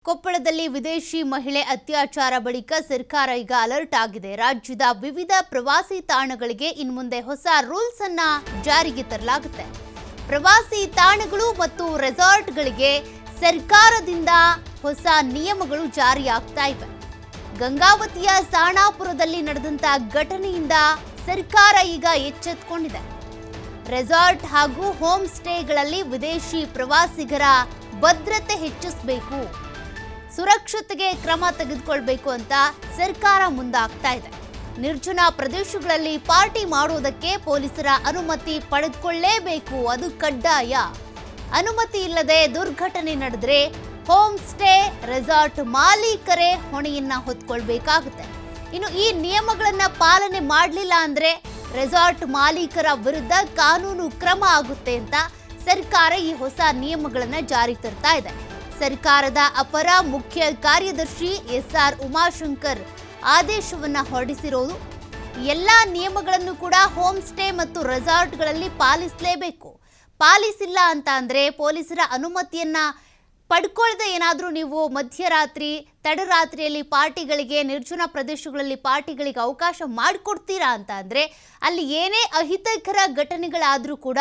ಕೊಪ್ಪಳದಲ್ಲಿ ವಿದೇಶಿ ಮಹಿಳೆ ಅತ್ಯಾಚಾರ ಬಳಿಕ ಸರ್ಕಾರ ಈಗ ಅಲರ್ಟ್ ಆಗಿದೆ. ರಾಜ್ಯದ ವಿವಿಧ ಪ್ರವಾಸಿ ತಾಣಗಳಿಗೆ ಇನ್ಮುಂದೆ ಹೊಸ ರೂಲ್ಸ್ ಅನ್ನ ಜಾರಿಗೆ ತರಲಾಗುತ್ತೆ. ಪ್ರವಾಸಿ ತಾಣಗಳು ಮತ್ತು ರೆಸಾರ್ಟ್ಗಳಿಗೆ ಸರ್ಕಾರದಿಂದ ಹೊಸ ನಿಯಮಗಳು ಜಾರಿಯಾಗ್ತಾ ಇವೆ. ಗಂಗಾವತಿಯ ಸಾಣಾಪುರದಲ್ಲಿ ನಡೆದಂತ ಘಟನೆಯಿಂದ ಸರ್ಕಾರ ಈಗ ಎಚ್ಚೆತ್ತುಕೊಂಡಿದೆ. ರೆಸಾರ್ಟ್ ಹಾಗೂ ಹೋಮ್ ಸ್ಟೇಗಳಲ್ಲಿ ವಿದೇಶಿ ಪ್ರವಾಸಿಗರ ಭದ್ರತೆ ಹೆಚ್ಚಿಸಬೇಕು, ಸುರಕ್ಷತೆಗೆ ಕ್ರಮ ತೆಗೆದುಕೊಳ್ಳಬೇಕು ಅಂತ ಸರ್ಕಾರ ಮುಂದಾಗ್ತಾ ಇದೆ. ನಿರ್ಜನ ಪ್ರದೇಶಗಳಲ್ಲಿ ಪಾರ್ಟಿ ಮಾಡುವುದಕ್ಕೆ ಪೊಲೀಸರ ಅನುಮತಿ ಪಡೆದುಕೊಳ್ಳಲೇಬೇಕು, ಅದು ಕಡ್ಡಾಯ. ಅನುಮತಿ ಇಲ್ಲದೆ ದುರ್ಘಟನೆ ನಡೆದ್ರೆ ಹೋಮ್ ಸ್ಟೇ ರೆಸಾರ್ಟ್ ಮಾಲೀಕರೇ ಹೊಣೆಯನ್ನ ಹೊತ್ಕೊಳ್ಬೇಕಾಗುತ್ತೆ. ಇನ್ನು ಈ ನಿಯಮಗಳನ್ನ ಪಾಲನೆ ಮಾಡಲಿಲ್ಲ ಅಂದ್ರೆ ರೆಸಾರ್ಟ್ ಮಾಲೀಕರ ವಿರುದ್ಧ ಕಾನೂನು ಕ್ರಮ ಆಗುತ್ತೆ ಅಂತ ಸರ್ಕಾರ ಈ ಹೊಸ ನಿಯಮಗಳನ್ನ ಜಾರಿಗೆ ತರ್ತಾ ಇದೆ. ಸರ್ಕಾರದ ಅಪರ ಮುಖ್ಯ ಕಾರ್ಯದರ್ಶಿ ಎಸ್.ಆರ್. ಉಮಾಶಂಕರ್ ಆದೇಶವನ್ನ ಹೊರಡಿಸಿರೋದು. ಎಲ್ಲ ನಿಯಮಗಳನ್ನು ಕೂಡ ಹೋಮ್ ಸ್ಟೇ ಮತ್ತು ರೆಸಾರ್ಟ್ಗಳಲ್ಲಿ ಪಾಲಿಸಲೇಬೇಕು. ಪಾಲಿಸಿಲ್ಲ ಅಂತ ಅಂದ್ರೆ ಪೊಲೀಸರ ಅನುಮತಿಯನ್ನ ಪಡ್ಕೊಳ್ಳದೆ ಏನಾದರೂ ನೀವು ಮಧ್ಯರಾತ್ರಿ ತಡರಾತ್ರಿಯಲ್ಲಿ ಪಾರ್ಟಿಗಳಿಗೆ, ನಿರ್ಜನ ಪ್ರದೇಶಗಳಲ್ಲಿ ಪಾರ್ಟಿಗಳಿಗೆ ಅವಕಾಶ ಮಾಡಿಕೊಡ್ತೀರಾ ಅಂತ ಅಂದರೆ ಅಲ್ಲಿ ಏನೇ ಅಹಿತಕರ ಘಟನೆಗಳಾದರೂ ಕೂಡ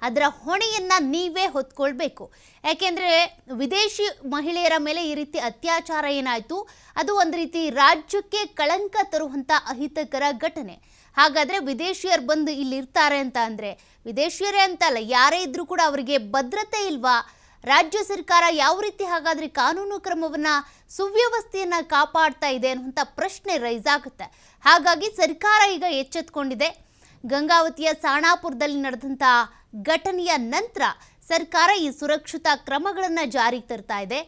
ಅದರ ಹೊಣೆಯನ್ನ ನೀವೇ ಹೊತ್ಕೊಳ್ಬೇಕು. ಯಾಕೆಂದರೆ ವಿದೇಶಿ ಮಹಿಳೆಯರ ಮೇಲೆ ಈ ರೀತಿ ಅತ್ಯಾಚಾರ ಏನಾಯಿತು, ಅದು ಒಂದು ರೀತಿ ರಾಜ್ಯಕ್ಕೆ ಕಳಂಕ ತರುವಂಥ ಅಹಿತಕರ ಘಟನೆ. ಹಾಗಾದರೆ ವಿದೇಶಿಯರು ಬಂದು ಇಲ್ಲಿ ಇರ್ತಾರೆ ಅಂತ ಅಂದರೆ, ವಿದೇಶಿಯರೇ ಅಂತಲ್ಲ ಯಾರೇ ಇದ್ರೂ ಕೂಡ ಅವರಿಗೆ ಭದ್ರತೆ ಇಲ್ವಾ? ರಾಜ್ಯ ಸರ್ಕಾರ ಯಾವ ರೀತಿ ಹಾಗಾದರೆ ಕಾನೂನು ಕ್ರಮವನ್ನು, ಸುವ್ಯವಸ್ಥೆಯನ್ನು ಕಾಪಾಡ್ತಾ ಇದೆ ಅನ್ನುವಂಥ ಪ್ರಶ್ನೆ ರೈಸ್ ಆಗುತ್ತೆ. ಹಾಗಾಗಿ ಸರ್ಕಾರ ಈಗ ಎಚ್ಚೆತ್ತುಕೊಂಡಿದೆ. ಗಂಗಾವತಿಯ ಸಾಣಾಪುರದಲ್ಲಿ ನಡೆದಂಥ ಘಟನೆಯ ನಂತರ ಸರ್ಕಾರ ಈ ಸುರಕ್ಷತಾ ಕ್ರಮಗಳನ್ನು ಜಾರಿಗೆ ತರ್ತಾ ಇದೆ.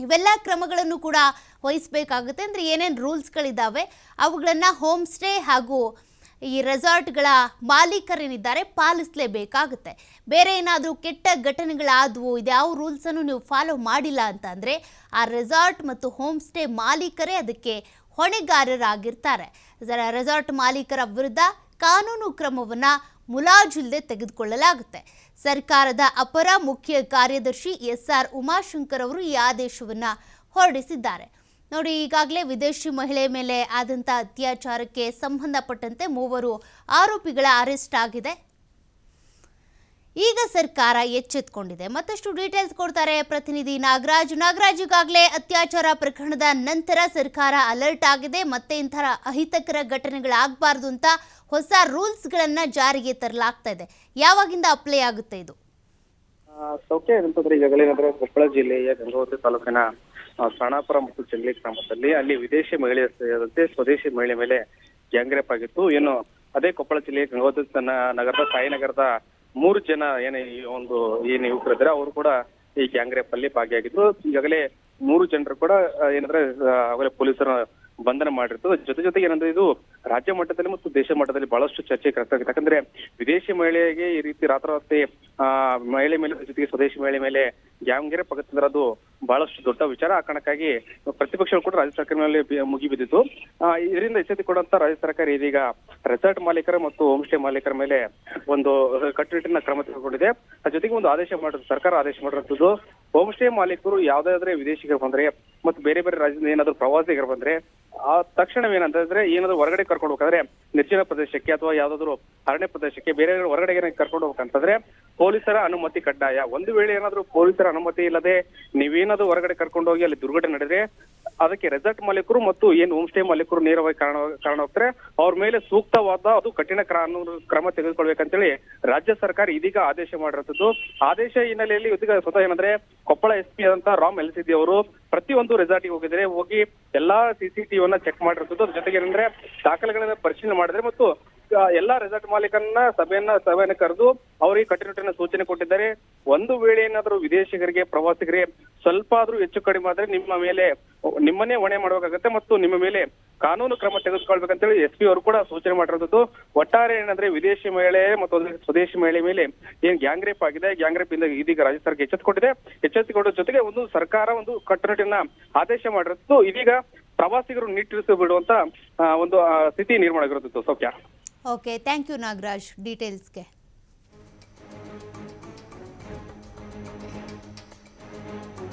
ಇವೆಲ್ಲ ಕ್ರಮಗಳನ್ನು ಕೂಡ ವಹಿಸಬೇಕಾಗುತ್ತೆ. ಅಂದರೆ ಏನೇನು ರೂಲ್ಸ್ಗಳಿದ್ದಾವೆ ಅವುಗಳನ್ನು ಹೋಮ್ ಸ್ಟೇ ಹಾಗೂ ಈ ರೆಸಾರ್ಟ್ಗಳ ಮಾಲೀಕರೇನಿದ್ದಾರೆ ಪಾಲಿಸಲೇಬೇಕಾಗುತ್ತೆ. ಬೇರೆ ಏನಾದರೂ ಕೆಟ್ಟ ಘಟನೆಗಳಾದವು, ಇದ್ಯಾವ ರೂಲ್ಸನ್ನು ನೀವು ಫಾಲೋ ಮಾಡಿಲ್ಲ ಅಂತ ಅಂದರೆ ಆ ರೆಸಾರ್ಟ್ ಮತ್ತು ಹೋಮ್ ಸ್ಟೇ ಮಾಲೀಕರೇ ಅದಕ್ಕೆ ಹೊಣೆಗಾರರಾಗಿರ್ತಾರೆ. ರೆಸಾರ್ಟ್ ಮಾಲೀಕರ ವಿರುದ್ಧ ಕಾನೂನು ಕ್ರಮವನ್ನು ಮುಲಾಜಿಲ್ಲದೆ ತೆಗೆದುಕೊಳ್ಳಲಾಗುತ್ತೆ. ಸರ್ಕಾರದ ಅಪರ ಮುಖ್ಯ ಕಾರ್ಯದರ್ಶಿ ಎಸ್.ಆರ್. ಉಮಾಶಂಕರ್ ಅವರು ಈ ಆದೇಶವನ್ನು ಹೊರಡಿಸಿದ್ದಾರೆ. ನೋಡಿ, ಈಗಾಗಲೇ ವಿದೇಶಿ ಮಹಿಳೆ ಮೇಲೆ ಆದಂಥ ಅತ್ಯಾಚಾರಕ್ಕೆ ಸಂಬಂಧಪಟ್ಟಂತೆ 3 ಆರೋಪಿಗಳ ಅರೆಸ್ಟ್ ಆಗಿದೆ. ಈಗ ಸರ್ಕಾರ ಎಚ್ಚೆತ್ತುಕೊಂಡಿದೆ. ಮತ್ತಷ್ಟು ಡೀಟೇಲ್ಸ್ ಕೊಡ್ತಾರೆ ಪ್ರತಿನಿಧಿ ನಾಗರಾಜ್. ಈಗಾಗಲೇ ಅತ್ಯಾಚಾರ ಪ್ರಕರಣದ ನಂತರ ಸರ್ಕಾರ ಅಲರ್ಟ್ ಆಗಿದೆ. ಮತ್ತೆ ಇಂಥ ಅಹಿತಕರ ಘಟನೆಗಳಾಗಬಾರ್ದು ಅಂತ ಹೊಸ ರೂಲ್ಸ್ಗಳನ್ನು ಜಾರಿಗೆ ತರಲಾಗ್ತಾ ಇದೆ. ಯಾವಾಗಿಂದ ಅಪ್ಲೈ ಆಗುತ್ತೆ ಇದು? ಸೌಖ್ಯ ಏನಂತಂದ್ರೆ ಈಗಾಗಲೇ ಕೊಪ್ಪಳ ಜಿಲ್ಲೆಯ ಗಂಗಾವತಿ ತಾಲೂಕಿನ ಸಾಣಾಪುರ ಮತ್ತು ಚೆಂಗ್ಲಿ ಗ್ರಾಮದಲ್ಲಿ ಅಲ್ಲಿ ವಿದೇಶಿ ಮಹಿಳೆ ಸೇರಿದಂತೆ ಸ್ವದೇಶಿ ಮಹಿಳೆ ಮೇಲೆ ಗ್ಯಾಂಗ್ ರೇಪ್ ಆಗಿತ್ತು. ಏನು ಅದೇ ಕೊಪ್ಪಳ ಜಿಲ್ಲೆಯ ಗಂಗಾವತಿ ನಗರದ ಸಾಯಿನಗರದ 3 ಜನ ಏನು ಯುವಕರಿದ್ದಾರೆ ಅವರು ಕೂಡ ಈ ಗ್ಯಾಂಗ್ ರೇಪ್ ಅಲ್ಲಿ ಭಾಗಿಯಾಗಿದ್ರು. ಈಗಾಗಲೇ 3 ಜನರು ಕೂಡ ಏನಂದ್ರೆ ಆಗಲೇ ಪೊಲೀಸರು ಬಂಧನ ಮಾಡಿರ್ತದೆ. ಜೊತೆಗೆ ಏನಂದ್ರೆ ಇದು ರಾಜ್ಯ ಮಟ್ಟದಲ್ಲಿ ಮತ್ತು ದೇಶ ಮಟ್ಟದಲ್ಲಿ ಬಹಳಷ್ಟು ಚರ್ಚೆ ಆಗ್ತದೆ. ಯಾಕಂದ್ರೆ ವಿದೇಶಿ ಮಹಿಳೆಗೆ ಈ ರೀತಿ ರಾತ್ರಿ ಮಹಿಳೆ ಮೇಲೆ, ಜೊತೆಗೆ ಸ್ವದೇಶಿ ಮಹಿಳೆ ಮೇಲೆ ಗ್ಯಾಂಗ್ ರೇಪ್ ಆಗುತ್ತಂದ್ರೆ ಅದು ಬಹಳಷ್ಟು ದೊಡ್ಡ ವಿಚಾರ. ಆ ಕಾರಣಕ್ಕಾಗಿ ಪ್ರತಿಪಕ್ಷಗಳು ಕೂಡ ರಾಜ್ಯ ಸರ್ಕಾರ ಮೇಲೆ ಮುಗಿಬಿದ್ದಿತ್ತು. ಇದರಿಂದ ಎಚ್ಚೆತ್ತುಕೊಂಡಂತ ರಾಜ್ಯ ಸರ್ಕಾರ ಇದೀಗ ರೆಸಾರ್ಟ್ ಮಾಲೀಕರ ಮತ್ತು ಹೋಮ್ ಸ್ಟೇ ಮಾಲೀಕರ ಮೇಲೆ ಒಂದು ಕಟ್ಟುನಿಟ್ಟಿನ ಕ್ರಮ ತೆಗೆದುಕೊಂಡಿದೆ. ಜೊತೆಗೆ ಒಂದು ಸರ್ಕಾರ ಆದೇಶ ಮಾಡಿರುವಂತದ್ದು, ಹೋಮ್ ಸ್ಟೇ ಮಾಲೀಕರು ಯಾವ್ದಾದ್ರೆ ವಿದೇಶಿಗರು ಬಂದ್ರೆ ಮತ್ತು ಬೇರೆ ರಾಜ್ಯದಿಂದ ಏನಾದ್ರು ಪ್ರವಾಸಿಗರು ಬಂದ್ರೆ ಆ ತಕ್ಷಣವೇನಂತಂದ್ರೆ ಏನಾದ್ರು ಹೊರಗಡೆ ಕರ್ಕೊಂಡು ಹೋಗ್ಬೇಕಾದ್ರೆ ನಿರ್ಜನ ಪ್ರದೇಶಕ್ಕೆ ಅಥವಾ ಯಾವ್ದಾದ್ರು ಅರಣ್ಯ ಪ್ರದೇಶಕ್ಕೆ ಬೇರೆ ಹೊರಗಡೆಗೆ ಕರ್ಕೊಂಡು ಹೋಗ್ಬೇಕಂತಂದ್ರೆ ಪೊಲೀಸರ ಅನುಮತಿ ಕಡ್ಡಾಯ. ಒಂದು ವೇಳೆ ಏನಾದ್ರು ಪೊಲೀಸರ ಅನುಮತಿ ಇಲ್ಲದೆ ನೀವೇನಾದ್ರು ಹೊರಗಡೆ ಕರ್ಕೊಂಡು ಹೋಗಿ ಅಲ್ಲಿ ದುರ್ಘಟನೆ ನಡೆದ್ರೆ ಅದಕ್ಕೆ ರೆಸಾರ್ಟ್ ಮಾಲೀಕರು ಮತ್ತು ಏನು ಹೋಮ್ ಸ್ಟೇ ಮಾಲೀಕರು ನೇರವಾಗಿ ಕಾರಣ ಹೋಗ್ತಾರೆ. ಅವ್ರ ಮೇಲೆ ಸೂಕ್ತವಾದ ಅದು ಕಠಿಣ ಕ್ರಮ ತೆಗೆದುಕೊಳ್ಬೇಕಂತೇಳಿ ರಾಜ್ಯ ಸರ್ಕಾರ ಇದೀಗ ಆದೇಶ ಮಾಡಿರುವಂತದ್ದು. ಆದೇಶ ಹಿನ್ನೆಲೆಯಲ್ಲಿ ಇದೀಗ ಸ್ವತಃ ಏನಂದ್ರೆ ಕೊಪ್ಪಳ SP ಆದಂತ ರಾಮ್ LCD ಅವರು ಪ್ರತಿಯೊಂದು ರೆಸಾರ್ಟ್ಗೆ ಹೋಗಿ ಎಲ್ಲಾ CCTV ಚೆಕ್ ಮಾಡಿರುವಂತದ್ದು. ಜೊತೆಗೆ ಏನಂದ್ರೆ ದಾಖಲೆಗಳನ್ನ ಪರಿಶೀಲನೆ ಮಾಡಿದ್ರೆ ಮತ್ತು ಎಲ್ಲಾ ರೆಸಾರ್ಟ್ ಮಾಲೀಕರನ್ನ ಸಭೆಯನ್ನ ಕರೆದು ಅವರಿಗೆ ಕಟ್ಟುನಿಟ್ಟಿನ ಸೂಚನೆ ಕೊಟ್ಟಿದ್ದಾರೆ. ಒಂದು ವೇಳೆ ಏನಾದ್ರು ವಿದೇಶಿಗರಿಗೆ, ಪ್ರವಾಸಿಗರಿಗೆ ಸ್ವಲ್ಪ ಆದ್ರೂ ಹೆಚ್ಚು ಕಡಿಮೆ ಆದ್ರೆ ನಿಮ್ಮನ್ನೇ ಹೊಣೆ ಮಾಡಬೇಕಾಗತ್ತೆ ಮತ್ತು ನಿಮ್ಮ ಮೇಲೆ ಕಾನೂನು ಕ್ರಮ ತೆಗೆದುಕೊಳ್ಬೇಕಂತೇಳಿ SP ಅವರು ಕೂಡ ಸೂಚನೆ ಮಾಡಿರೋದು. ಒಟ್ಟಾರೆ ಏನಂದ್ರೆ ವಿದೇಶಿ ಮಹಿಳೆ ಮತ್ತು ಸ್ವದೇಶಿ ಮಹಿಳೆ ಮೇಲೆ ಏನ್ ಗ್ಯಾಂಗ್ ರೇಪ್ ಆಗಿದೆ, ಗ್ಯಾಂಗ್ ರೇಪ್ ಇಂದ ಇದೀಗ ರಾಜ್ಯ ಸರ್ಕಾರ ಎಚ್ಚೆತ್ತುಕೊಂಡ ಜೊತೆಗೆ ಒಂದು ಸರ್ಕಾರ ಒಂದು ಕಟ್ಟುನಿಟ್ಟಿನ ಆದೇಶ ಮಾಡಿರೋದು. ಇದೀಗ ಪ್ರವಾಸಿಗರು ನಿಟ್ಟುರಿಸಿ ಬಿಡುವಂತ ಒಂದು ಸ್ಥಿತಿ ನಿರ್ಮಾಣ ಆಗಿರುತ್ತದೆ. ಸೌಖ್ಯ. Okay, thank you Nagaraj ಡೀಟೇಲ್ಸ್ಗೆ.